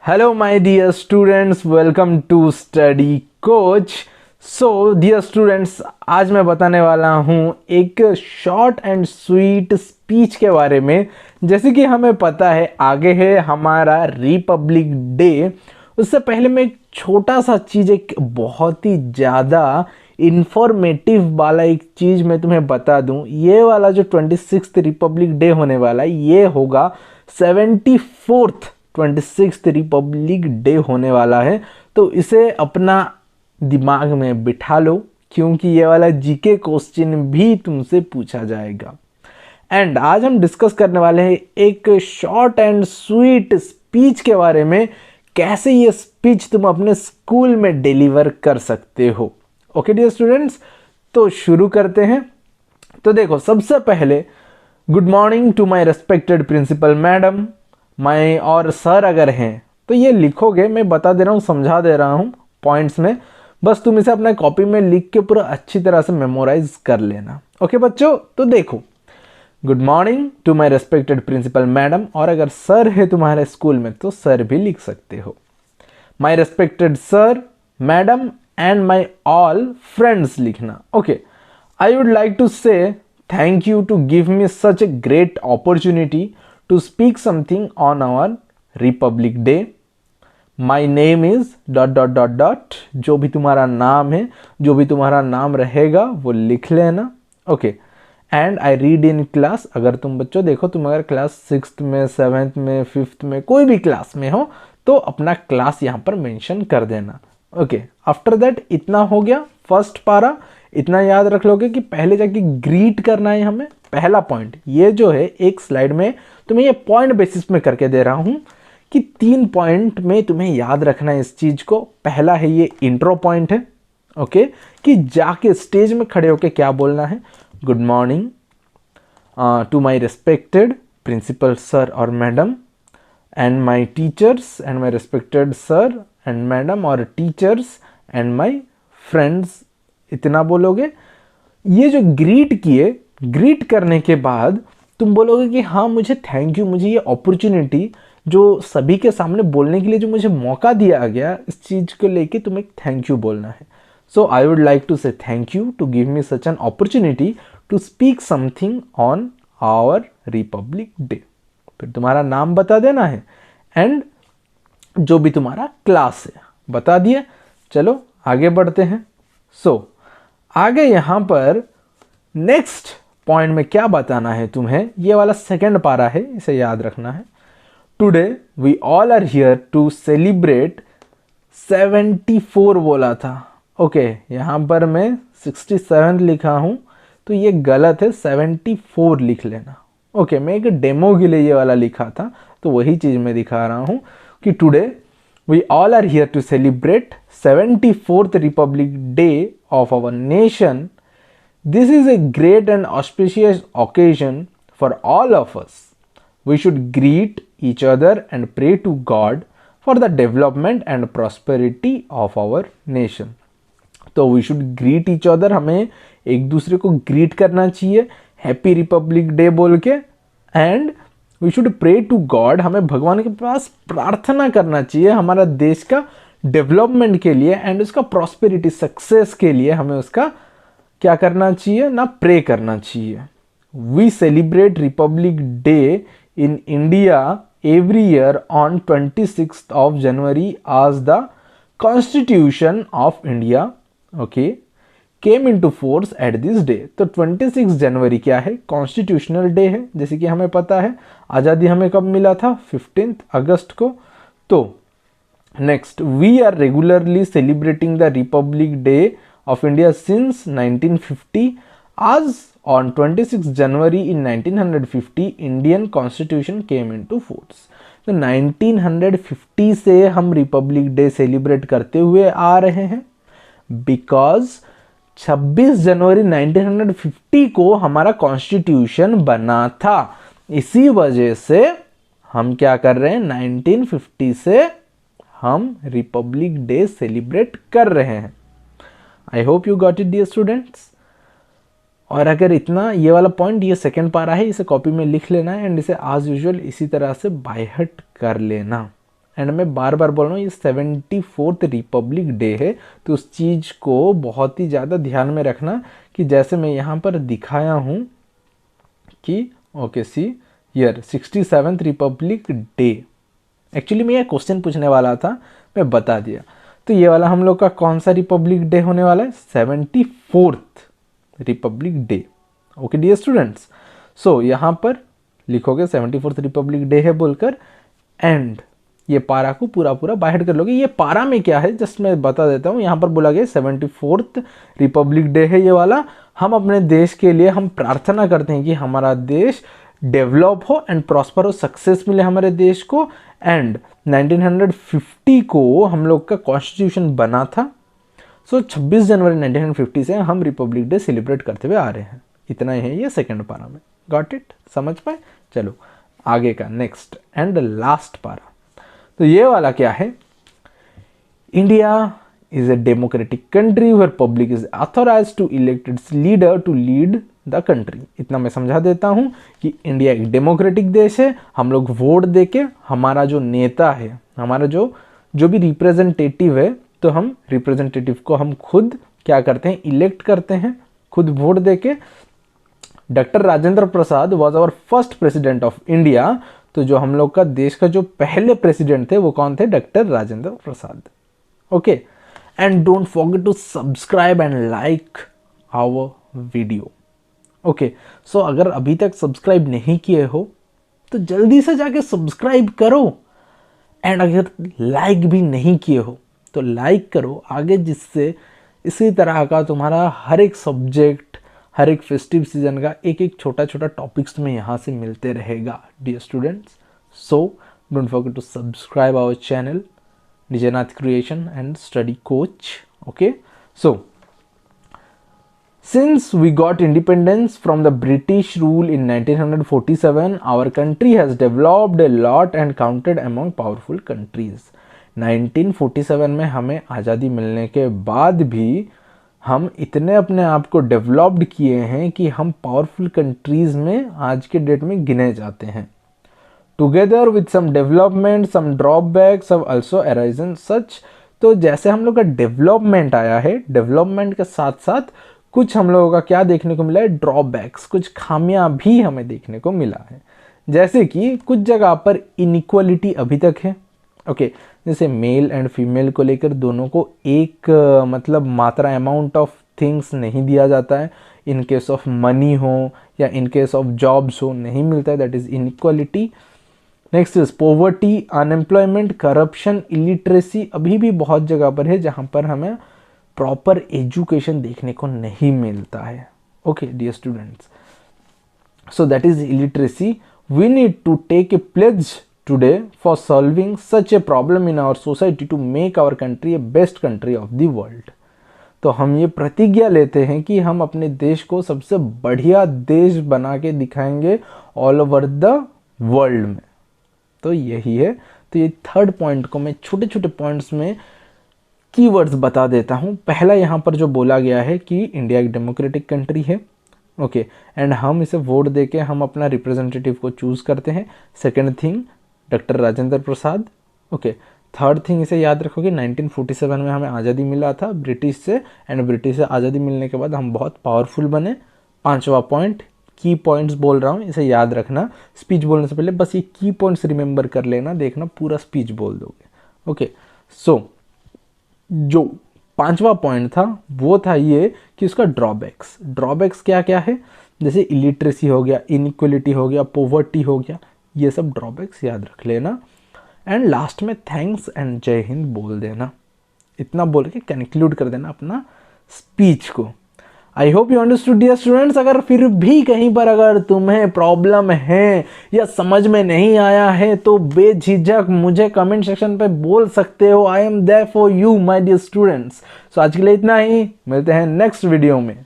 Hello, my dear students. Welcome to Study Coach. So, dear students, आज मैं बताने वाला हूँ एक शॉर्ट एंड स्वीट स्पीच के बारे में। जैसे कि हमें पता है आगे है हमारा रिपब्लिक डे। उससे पहले मैं एक छोटा सा चीज़, एक बहुत ही ज़्यादा इंफॉर्मेटिव वाला एक चीज़ मैं तुम्हें बता दूँ। ये वाला जो 26th रिपब्लिक डे होने वाला है ये होगा 74th 26th रिपब्लिक डे होने वाला है। तो इसे अपना दिमाग में बिठा लो क्योंकि ये वाला जीके क्वेश्चन भी तुमसे पूछा जाएगा। एंड आज हम डिस्कस करने वाले हैं एक शॉर्ट एंड स्वीट स्पीच के बारे में, कैसे ये स्पीच तुम अपने स्कूल में डिलीवर कर सकते हो। ओके डियर स्टूडेंट्स, तो शुरू करते हैं। तो देखो, सबसे पहले good morning to my respected principal madam, मैं और सर अगर हैं तो ये लिखोगे। मैं बता दे रहा हूँ, समझा दे रहा हूँ पॉइंट्स में, बस तुम इसे अपने कॉपी में लिख के पूरा अच्छी तरह से मेमोराइज कर लेना। ओके बच्चों, तो देखो, good morning to my respected principal madam, और अगर सर है तुम्हारे स्कूल में तो सर भी लिख सकते हो। My respected sir, madam and my all friends लिखना। Okay, I would like to say thank you to give me such a great opportunity to speak something on our Republic Day. My name is ... जो भी तुम्हारा नाम है, जो भी तुम्हारा नाम रहेगा वो लिख लेना। Okay, and I read in class. अगर तुम बच्चों देखो, तुम अगर क्लास 6th में, 7th में, 5th में, कोई भी क्लास में हो तो अपना क्लास यहाँ पर मेंशन कर देना। ओके, आफ्टर दैट इतना हो गया फर्स्ट पारा। इतना याद रख लोगे कि पहले जाके ग्रीट करना है हमें। पहला पॉइंट ये जो है, एक स्लाइड में तुम्हें ये पॉइंट बेसिस में करके दे रहा हूं कि 3 पॉइंट में तुम्हें याद रखना है इस चीज को। पहला है ये इंट्रो पॉइंट है। ओके, कि जाके स्टेज में खड़े होके क्या बोलना है। Good morning to my respected principal sir और madam and my teachers and my respected sir and madam और टीचर्स एंड माय फ्रेंड्स, इतना बोलोगे। ये जो ग्रीट किए, ग्रीट करने के बाद तुम बोलोगे कि हाँ मुझे थैंक यू, मुझे ये अपॉर्चुनिटी जो सभी के सामने बोलने के लिए जो मुझे मौका दिया गया, इस चीज़ को लेके तुम्हें थैंक यू बोलना है। So I would like to say thank you to give me such an opportunity to speak something on our republic day. फिर तुम्हारा नाम बता देना है एंड जो भी तुम्हारा क्लास है बता दिए। चलो आगे बढ़ते हैं। सो आगे यहाँ पर नेक्स्ट पॉइंट में क्या बताना है तुम्हें, ये वाला सेकंड पारा है, इसे याद रखना है। Today we all are here to celebrate 74 बोला था। ओके, यहाँ पर मैं 67 लिखा हूँ तो ये गलत है, 74 लिख लेना। ओके, मैं एक डेमो के लिए ये वाला लिखा था तो वही चीज़ मैं दिखा रहा हूँ कि today we all are here to celebrate 74th Republic Day of our nation. This is a great and auspicious occasion for all of us. We should greet each other and pray to God for the development and prosperity of our nation. तो we should greet each other, हमें एक दूसरे को greet करना चाहिए happy Republic day बोल के। And we should pray to god, हमें भगवान के पास प्रार्थना करना चाहिए हमारा देश का डेवलपमेंट के लिए एंड उसका प्रॉस्पेरिटी, सक्सेस के लिए हमें उसका क्या करना चाहिए ना, प्रे करना चाहिए। We celebrate republic day in India every year on 26th of January as the Constitution of India, okay, came into force at this day. तो 26 जनवरी क्या है, कॉन्स्टिट्यूशनल डे है। जैसे कि हमें पता है आज़ादी हमें कब मिला था, 15 अगस्त को। तो next, we are regularly celebrating the republic day of India since 1950 आज ऑन 26 जनवरी in 1950 Indian constitution came into force. तो 1950 से हम रिपब्लिक डे सेलिब्रेट करते हुए आ रहे हैं बिकॉज 26 जनवरी 1950 को हमारा कॉन्स्टिट्यूशन बना था। इसी वजह से हम क्या कर रहे हैं, 1950 से हम रिपब्लिक डे सेलिब्रेट कर रहे हैं। I hope you got it dear students. और अगर इतना ये वाला पॉइंट, ये सेकंड पारा है, इसे कॉपी में लिख लेना है एंड इसे आज यूजुअल इसी तरह से बाय हार्ट कर लेना। एंड मैं बार बार बोल रहा हूँ ये 74th रिपब्लिक डे है, तो उस चीज़ को बहुत ही ज़्यादा ध्यान में रखना कि जैसे मैं यहाँ पर दिखाया हूँ कि okay see year 67th republic day. Actually मैं ये क्वेश्चन पूछने वाला था, मैं बता दिया। तो ये वाला हम लोग का कौन सा रिपब्लिक डे होने वाला है? 74th republic day. Okay dear students, so यहाँ पर लिखोगे 74th रिपब्लिक डे है बोलकर, एंड ये पारा को पूरा पूरा बाहर कर लोगे। ये पारा में क्या है जस्ट मैं बता देता हूँ। यहाँ पर बोला गया 74th रिपब्लिक डे है ये वाला। हम अपने देश के लिए हम प्रार्थना करते हैं कि हमारा देश डेवलप हो एंड प्रॉस्पर हो, सक्सेस मिले हमारे देश को। एंड 1950 को हम लोग का कॉन्स्टिट्यूशन बना था। सो 26 जनवरी 1950 से हम रिपब्लिक डे सेलिब्रेट करते हुए आ रहे हैं। इतना ही है ये सेकंड पारा में। Got it? समझ पाए? चलो आगे का नेक्स्ट एंड लास्ट पारा। तो ये वाला क्या है? India is a democratic country where public is authorized to elect its leader to lead the country. इतना मैं समझा देता हूं कि इंडिया एक डेमोक्रेटिक देश है। हम लोग वोट देके हमारा जो नेता है, हमारा जो भी रिप्रेजेंटेटिव है, तो हम रिप्रेजेंटेटिव को हम खुद क्या करते हैं? इलेक्ट करते हैं खुद वोट देके। Doctor Rajendra Prasad was our first president of India. तो जो हम लोग का देश का जो पहले प्रेसिडेंट थे वो कौन थे? Doctor Rajendra Prasad. Okay, and don't forget to subscribe and like our video. Okay, so अगर अभी तक सब्सक्राइब नहीं किए हो तो जल्दी से जाके सब्सक्राइब करो, एंड अगर लाइक भी नहीं किए हो तो लाइक करो आगे, जिससे इसी तरह का तुम्हारा हर एक सब्जेक्ट, हर एक फेस्टिव सीजन का एक एक छोटा छोटा टॉपिक्स तुम्हें यहाँ से मिलते रहेगा dear students. So don't forget to subscribe our channel Nijnath creation and study coach. Okay, so since we got independence from the British rule in 1947, our country has developed a lot and counted among powerful countries. 1947 में हमें आज़ादी मिलने के बाद भी हम इतने अपने आप को डेवलप्ड किए हैं कि हम पावरफुल कंट्रीज़ में आज के डेट में गिने जाते हैं। Together with some development some drawbacks have also arisen such. तो जैसे हम लोग का डेवलपमेंट आया है, डेवलपमेंट के साथ साथ कुछ हम लोगों का क्या देखने को मिला है? ड्रॉबैक्स, कुछ खामियां भी हमें देखने को मिला है। जैसे कि कुछ जगह पर इनइक्वालिटी अभी तक है। ओके, जैसे मेल एंड फीमेल को लेकर दोनों को एक मतलब मात्रा अमाउंट ऑफ थिंग्स नहीं दिया जाता है। इन केस ऑफ मनी हो या इन केस ऑफ जॉब्स हो नहीं मिलता है, that is inequality. Next is poverty, unemployment, corruption, illiteracy अभी भी बहुत जगह पर है जहाँ पर हमें प्रॉपर एजुकेशन देखने को नहीं मिलता है। Okay dear students, so that is illiteracy. We need to take a pledge today for solving such a problem in our society to make our country a best country of the world. तो हम ये प्रतिज्ञा लेते हैं कि हम अपने देश को सबसे बढ़िया देश बना के दिखाएंगे ऑल ओवर द वर्ल्ड में। तो यही है। तो ये थर्ड पॉइंट को मैं छोटे छोटे पॉइंट्स में कीवर्ड्स बता देता हूँ। पहला यहाँ पर जो बोला गया है कि इंडिया एक डेमोक्रेटिक कंट्री है। ओके, एंड हम इसे वोट देके हम अपना रिप्रेजेंटेटिव को चूज करते हैं। Second thing, doctor Rajendra Prasad. Okay, third thing इसे याद रखोगे 1947 में हमें आज़ादी मिला था ब्रिटिश से, एंड ब्रिटिश से आज़ादी मिलने के बाद हम बहुत पावरफुल बने। पांचवा पॉइंट, की पॉइंट्स बोल रहा हूँ, इसे याद रखना। स्पीच बोलने से पहले बस ये की पॉइंट्स रिमेंबर कर लेना, देखना पूरा स्पीच बोल दोगे। ओके, सो जो पांचवा पॉइंट था वो था ये कि उसका ड्रॉबैक्स क्या क्या है? जैसे इलिटरेसी हो गया, इनइक्वलिटी हो गया, पॉवर्टी हो गया, ये सब ड्रॉबैक्स याद रख लेना। एंड लास्ट में थैंक्स एंड जय हिंद बोल देना। इतना बोल के कंक्लूड कर देना अपना स्पीच को। I hope you understood dear students. अगर फिर भी कहीं पर अगर तुम्हें प्रॉब्लम है या समझ में नहीं आया है तो बेझिझक मुझे कमेंट सेक्शन पे बोल सकते हो। I am there for you my dear students. So आज के लिए इतना ही, मिलते हैं नेक्स्ट वीडियो में।